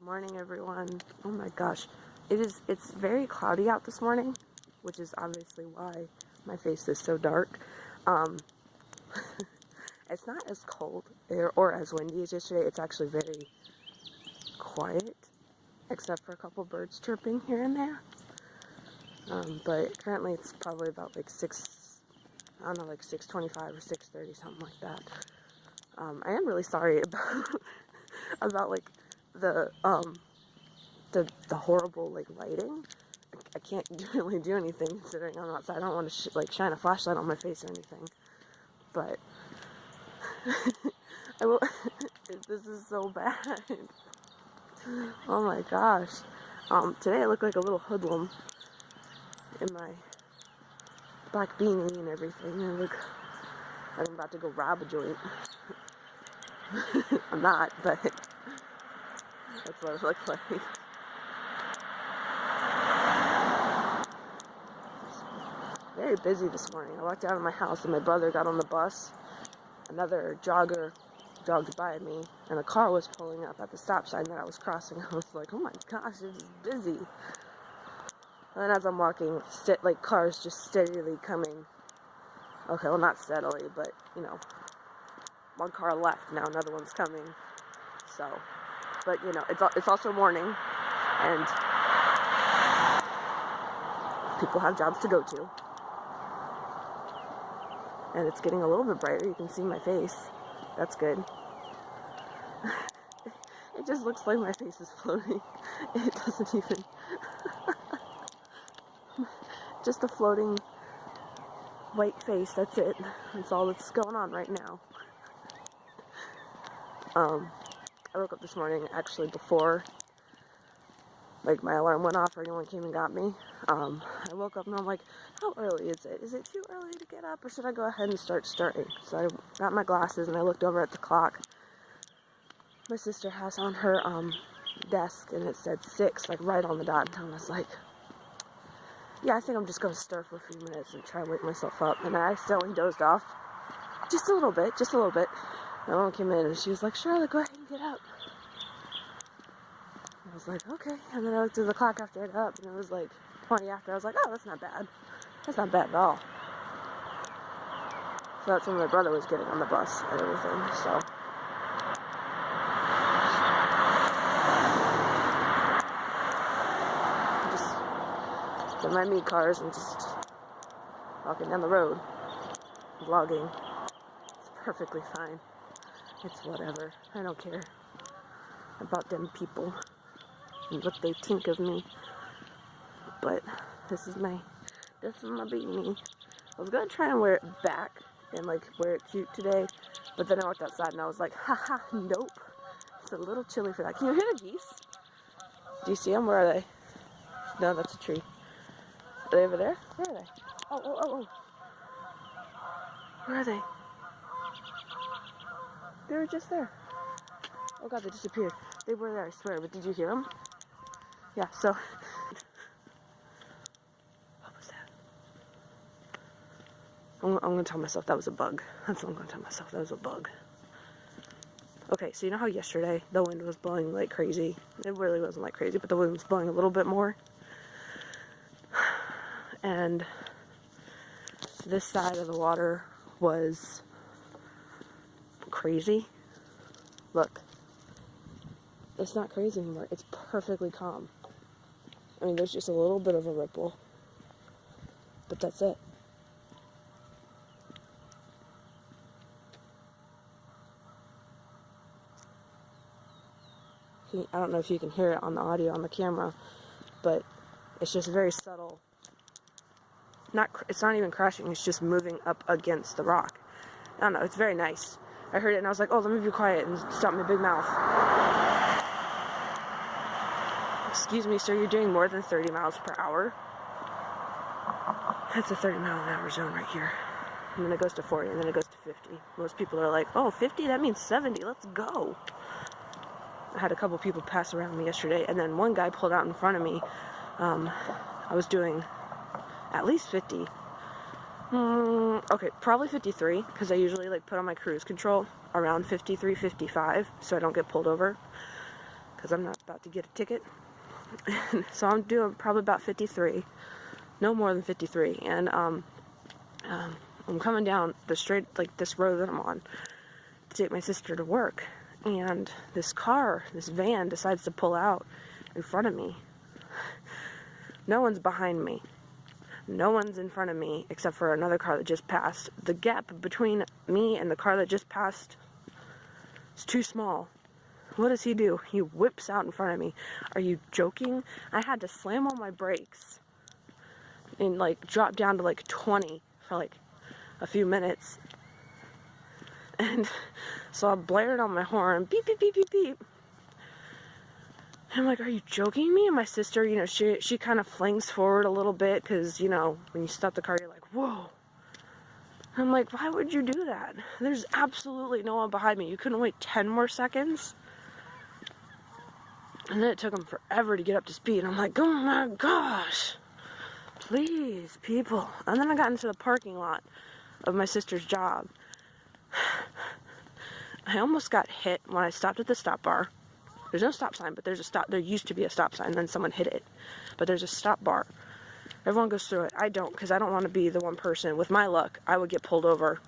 Morning, everyone. Oh my gosh, it's very cloudy out this morning, which is obviously why my face is so dark. It's not as cold or as windy as yesterday. It's actually very quiet, except for a couple birds chirping here and there. But currently it's probably about like 6:25 or 6:30, something like that. I am really sorry about like the horrible like lighting. I can't really do anything considering I'm outside. I don't want to like shine a flashlight on my face or anything, but I will. This is so bad. Oh my gosh. Today I look like a little hoodlum in my black beanie and everything. I look like I'm about to go rob a joint. I'm not, but that's what I look like. Very busy this morning. I walked out of my house and my brother got on the bus. Another jogger jogged by me, and a car was pulling up at the stop sign that I was crossing. I was like, oh my gosh, it is busy. And then as I'm walking, like cars just steadily coming. Okay, well not steadily, but you know, one car left, now another one's coming. So, but you know, it's also morning, and people have jobs to go to. And it's getting a little bit brighter. You can see my face. That's good. It just looks like my face is floating. It doesn't even... Just a floating white face. That's it. That's all that's going on right now. I woke up this morning actually before like my alarm went off or anyone came and got me. I woke up and I'm like, how early is it? Is it too early to get up, or should I go ahead and start starting? So I got my glasses and I looked over at the clock my sister has on her desk, and it said 6, like right on the dot. And I was like, yeah, I think I'm just going to stir for a few minutes and try and wake myself up. And I accidentally dozed off just a little bit. My mom came in and she was like, Charlotte, go ahead and get up. I was like, okay. And then I looked at the clock after I got up, and it was like 20 after. I was like, oh, that's not bad. That's not bad at all. So that's when my brother was getting on the bus and everything, so. Just in my meat cars and just walking down the road, vlogging. It's perfectly fine. It's whatever. I don't care about them people and what they think of me. But this is my beanie. I was gonna try and wear it back and like wear it cute today, but then I walked outside and I was like, haha, nope. It's a little chilly for that. Can you hear the geese? Do you see them? Where are they? No, that's a tree. Are they over there? Where are they? Oh. Where are they? They were just there. Oh god, they disappeared. They were there, I swear, but did you hear them? Yeah, so... What was that? I'm gonna tell myself that was a bug. That's what I'm gonna tell myself, that was a bug. Okay, so you know how yesterday the wind was blowing like crazy? It really wasn't like crazy, but the wind was blowing a little bit more. And this side of the water was crazy. Look. It's not crazy anymore. It's perfectly calm. I mean, there's just a little bit of a ripple. But that's it. I don't know if you can hear it on the audio on the camera, but it's just very subtle. It's not even crashing, it's just moving up against the rock. I don't know, it's very nice. I heard it and I was like, oh, let me be quiet and stop my big mouth. Excuse me, sir, you're doing more than 30 miles per hour. That's a 30-mile-an-hour zone right here. And then it goes to 40, and then it goes to 50. Most people are like, oh, 50? That means 70. Let's go. I had a couple people pass around me yesterday, and then one guy pulled out in front of me. I was doing at least 50. Okay, probably 53, because I usually like put on my cruise control around 53, 55, so I don't get pulled over. because I'm not about to get a ticket. So I'm doing probably about 53, no more than 53, and I'm coming down the straight, like this road that I'm on, to take my sister to work, and this van decides to pull out in front of me. No one's behind me. No one's in front of me except for another car that just passed. The gap between me and the car that just passed is too small. What does he do? He whips out in front of me. Are you joking? I had to slam on my brakes and like drop down to like 20 for like a few minutes. And so I blared on my horn, beep, beep, beep, beep, beep. And I'm like, are you joking me? And my sister, you know, she kind of flings forward a little bit because, you know, when you stop the car, you're like, whoa. I'm like, why would you do that? There's absolutely no one behind me. You couldn't wait 10 more seconds? And then it took him forever to get up to speed. I'm like, oh my gosh. Please, people. And then I got into the parking lot of my sister's job. I almost got hit when I stopped at the stop bar. There's no stop sign, but there's a stop. There used to be a stop sign, then someone hit it. But there's a stop bar. Everyone goes through it. I don't, because I don't want to be the one person. With my luck, I would get pulled over.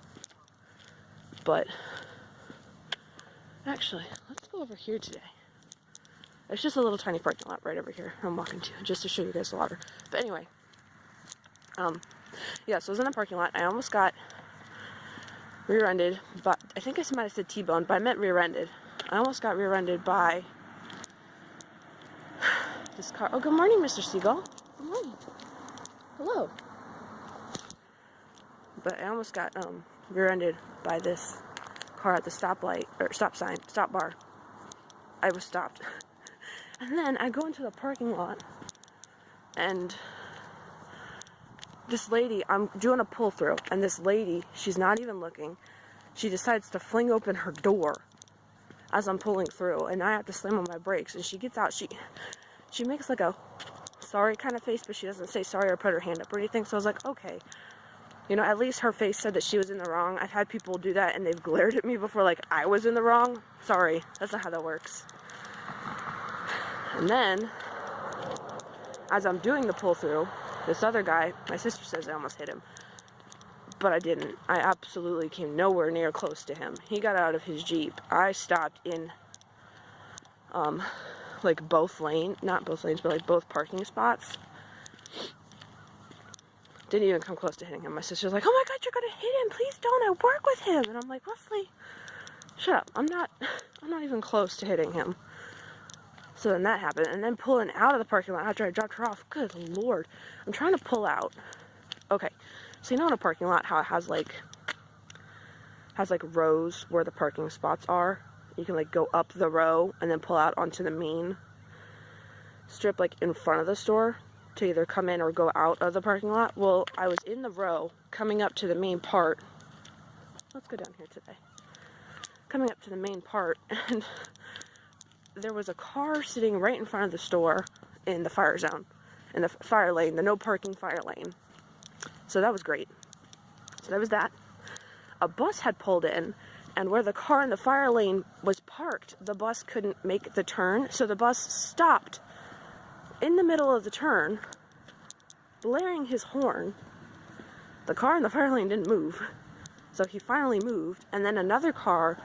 But actually, let's go over here today. It's just a little tiny parking lot right over here I'm walking to, just to show you guys the water. But anyway, yeah, so I was in the parking lot. I almost got rear-ended, but I think I might have said T-boned, but I meant rear-ended. I almost got rear-ended by this car. Oh, good morning, Mr. Seagull. Good morning. Hello. But I almost got rear-ended by this car at the stoplight, or stop sign, stop bar. I was stopped. And then I go into the parking lot, and this lady, I'm doing a pull-through, and this lady, she's not even looking. She decides to fling open her door as I'm pulling through, and I have to slam on my brakes, and she gets out. She makes like a sorry kind of face, but she doesn't say sorry or put her hand up or anything. So I was like, okay. You know, at least her face said that she was in the wrong. I've had people do that, and they've glared at me before like I was in the wrong. Sorry, that's not how that works. And then, as I'm doing the pull-through, this other guy, my sister says I almost hit him, but I didn't. I absolutely came nowhere near close to him. He got out of his Jeep. I stopped in, like not both lanes, but like both parking spots. Didn't even come close to hitting him. My sister's like, oh my God, you're gonna hit him. Please don't, I work with him. And I'm like, Leslie, shut up. I'm not even close to hitting him. So then that happened, and then pulling out of the parking lot after I dropped her off. Good Lord. I'm trying to pull out. Okay, so you know in a parking lot how it has like rows where the parking spots are? You can like go up the row and then pull out onto the main strip like in front of the store to either come in or go out of the parking lot. Well, I was in the row coming up to the main part. Let's go down here today. Coming up to the main part, and there was a car sitting right in front of the store in the fire zone, in the fire lane, the no parking fire lane. So that was great. So that was that. A bus had pulled in, and where the car in the fire lane was parked, the bus couldn't make the turn, so the bus stopped in the middle of the turn, blaring his horn. The car in the fire lane didn't move, so he finally moved, and then another car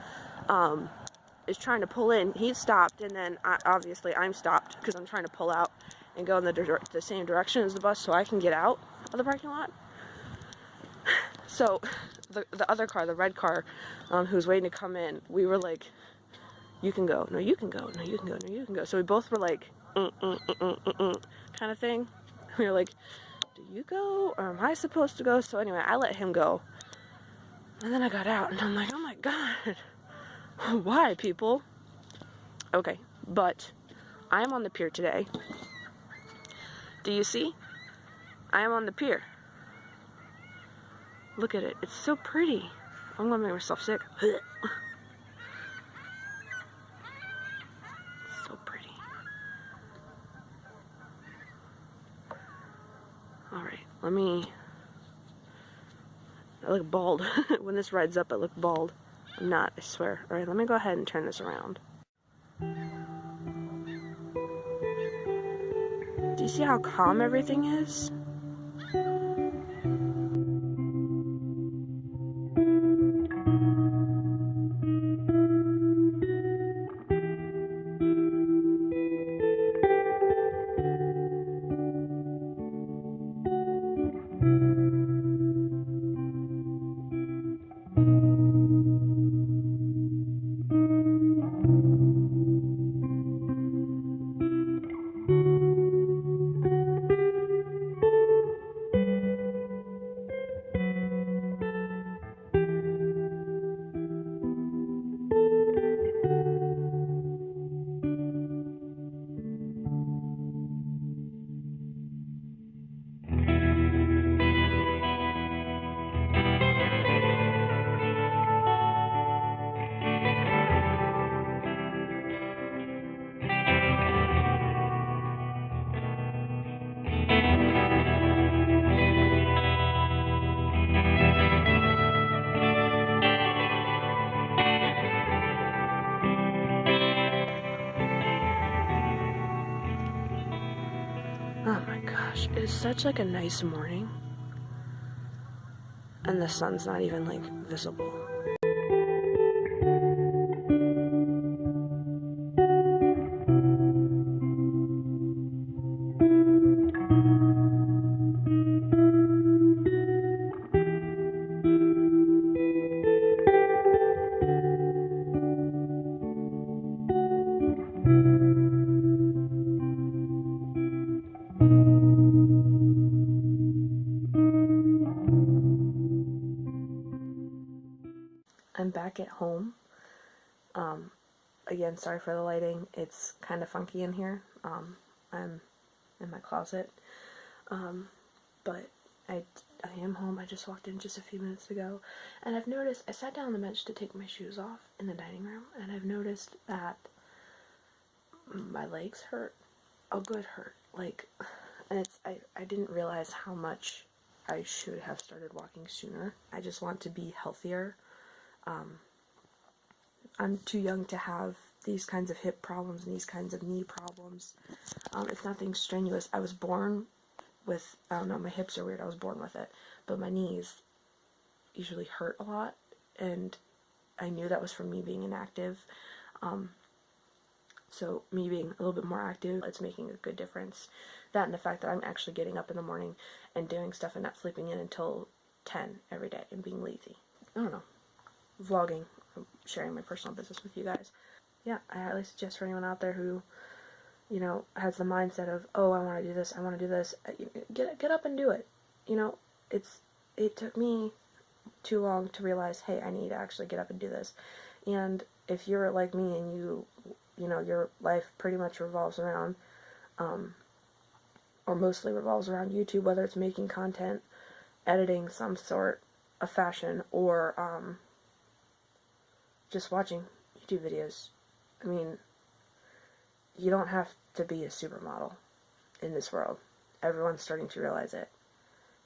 is trying to pull in. He stopped, and then obviously I'm stopped because I'm trying to pull out and go in the same direction as the bus so I can get out of the parking lot. So the other car, the red car, who was waiting to come in, we were like, you can go, no you can go, no you can go, no you can go. So we both were like, kind of thing. We were like, do you go or am I supposed to go? So anyway, I let him go, and then I got out, and I'm like, oh my God. Why, people? Okay, but I am on the pier today. Do you see? I am on the pier. Look at it. It's so pretty. I'm gonna make myself sick. So pretty. Alright, I look bald. When this rides up, I look bald. I'm not, I swear. Alright, let me go ahead and turn this around. Do you see how calm everything is? Oh my gosh, it is such like a nice morning, and the sun's not even like visible. I'm back at home. Again, sorry for the lighting. It's kind of funky in here. I'm in my closet. But I am home. I just walked in just a few minutes ago. And I've noticed, I sat down on the bench to take my shoes off in the dining room, and I've noticed that my legs hurt. A good hurt. Like, and I didn't realize how much I should have started walking sooner. I just want to be healthier. I'm too young to have these kinds of hip problems and these kinds of knee problems. It's nothing strenuous. I was born with, I don't know, my hips are weird, I was born with it, but my knees usually hurt a lot, and I knew that was from me being inactive. So me being a little bit more active, it's making a good difference. That and the fact that I'm actually getting up in the morning and doing stuff and not sleeping in until 10 every day and being lazy. I don't know. Vlogging, sharing my personal business with you guys. Yeah, I highly suggest for anyone out there who, you know, has the mindset of, oh, I want to do this, I want to do this, get up and do it. You know, it took me too long to realize, hey, I need to actually get up and do this. And if you're like me and you know, your life pretty much revolves around, or mostly revolves around YouTube, whether it's making content, editing some sort of fashion, or just watching YouTube videos. I mean, you don't have to be a supermodel in this world. Everyone's starting to realize it.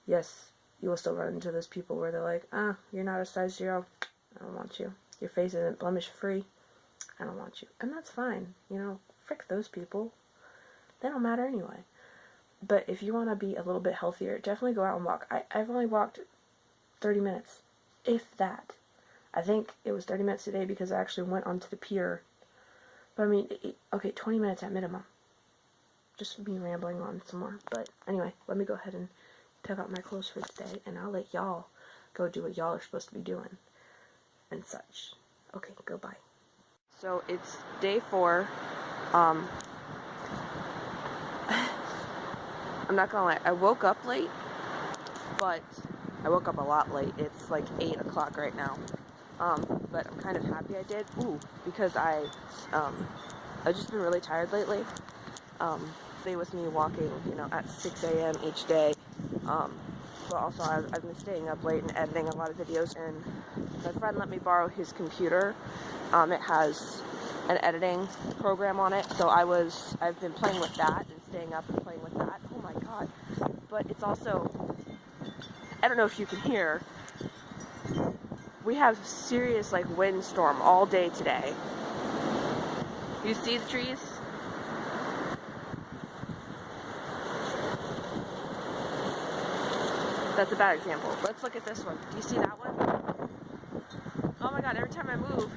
Yes, you will still run into those people where they're like, you're not a size 0, I don't want you. Your face isn't blemish free, I don't want you. And that's fine, you know, frick those people. They don't matter anyway. But if you want to be a little bit healthier, definitely go out and walk. I've only walked 30 minutes, if that. I think it was 30 minutes today because I actually went onto the pier. But I mean, okay, 20 minutes at minimum. Just me rambling on some more. But anyway, let me go ahead and take out my clothes for today, and I'll let y'all go do what y'all are supposed to be doing and such. Okay, goodbye. So it's day 4. I'm not gonna lie, I woke up late, but I woke up a lot late. It's like 8 o'clock right now. But I'm kind of happy I did. Because I've just been really tired lately. Stay with me walking, you know, at 6 a.m. each day. But also I've been staying up late and editing a lot of videos, and my friend let me borrow his computer. It has an editing program on it, so I've been playing with that and staying up and playing with that. Oh my god. But it's also, I don't know if you can hear, we have serious like windstorm all day today. You see the trees? That's a bad example. Let's look at this one. Do you see that one? Oh my god, every time I move,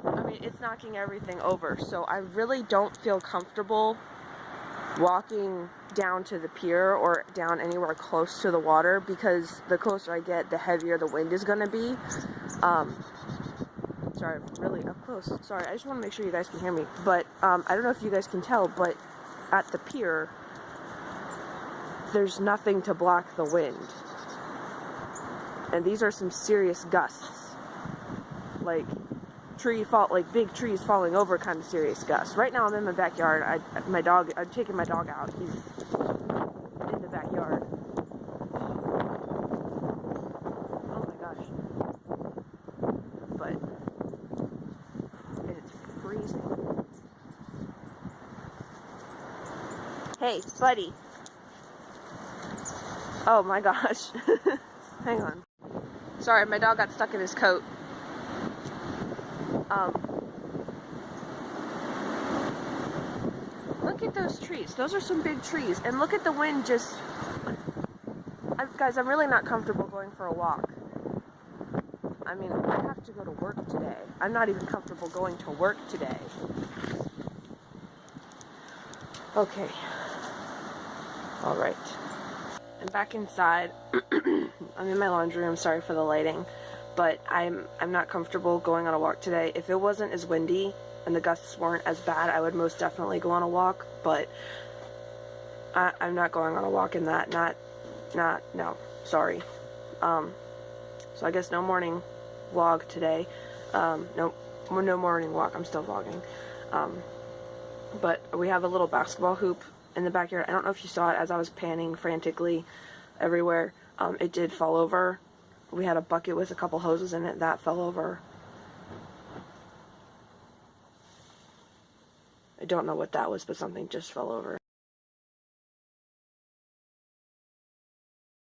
I mean, it's knocking everything over. So I really don't feel comfortable walking down to the pier or down anywhere close to the water, because the closer I get, the heavier the wind is going to be. Sorry, I'm really up close. Sorry, I just want to make sure you guys can hear me. But I don't know if you guys can tell, but at the pier, there's nothing to block the wind. And these are some serious gusts. Like big trees falling over kind of serious gusts. Right now I'm in my backyard. I'm taking my dog out. He's in the backyard. Oh my gosh. But it's freezing. Hey, buddy. Oh my gosh. Hang on. Sorry, my dog got stuck in his coat. Look at those trees. Those are some big trees. And look at the wind just... guys, I'm really not comfortable going for a walk. I mean, I have to go to work today. I'm not even comfortable going to work today. Okay. Alright. I'm back inside. I'm in my laundry room. Sorry for the lighting. But I'm not comfortable going on a walk today. If it wasn't as windy and the gusts weren't as bad, I would most definitely go on a walk. But I'm not going on a walk in that. No. Sorry. So I guess no morning vlog today. No morning walk. I'm still vlogging. But we have a little basketball hoop in the backyard. I don't know if you saw it as I was panning frantically everywhere. It did fall over. We had a bucket with a couple hoses in it. That fell over. I don't know what that was, but something just fell over.